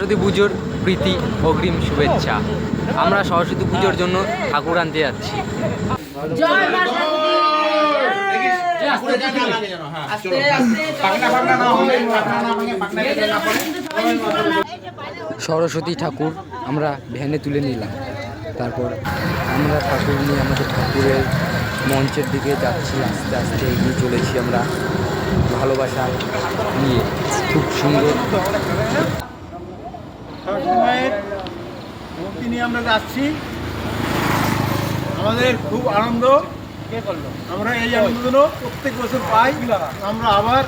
সরস্বতী পুজোর প্রীতি অগ্রিম শুভেচ্ছা। আমরা সরস্বতী পুজোর জন্য ঠাকুর আনতে যাচ্ছি। সরস্বতী ঠাকুর আমরা ভ্যানে তুলে নিলাম। তারপর আমরা ঠাকুর নিয়ে আমাদের ঠাকুরের মঞ্চের দিকে যাচ্ছি। আস্তে আস্তে এগিয়ে চলেছি আমরা ভালোবাসা নিয়ে। খুব সুন্দর মায়ের মূর্তি নিয়ে আমরা যাচ্ছি। আমাদের খুব আনন্দ। আমরা এই আনন্দ প্রত্যেক বছর পাই। আমরা আবার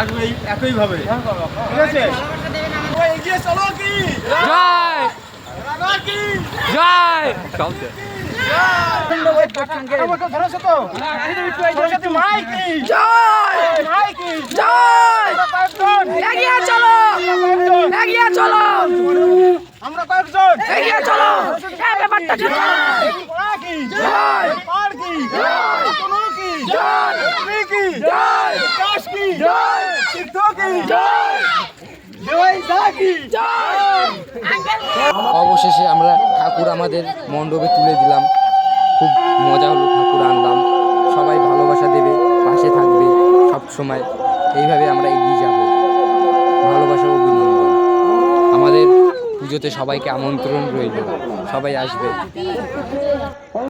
আসবো একইভাবে। ঠিক আছে, এগিয়ে চলো। কি জয় কি জয় এগিয়ে চলো, এগিয়ে চলো। আমরা কয়েকজন এগিয়ে চলো। ব্যাপারটা অবশেষে আমরা ঠাকুর আমাদের মণ্ডপে তুলে দিলাম। খুব মজা হলো, ঠাকুর আনলাম। সবাই ভালোবাসা দেবে, পাশে থাকবে সব সময়। এইভাবে আমরা এগিয়ে যাব। ভালোবাসা অভিনন্দন। আমাদের পুজোতে সবাইকে আমন্ত্রণ রইল, সবাই আসবে।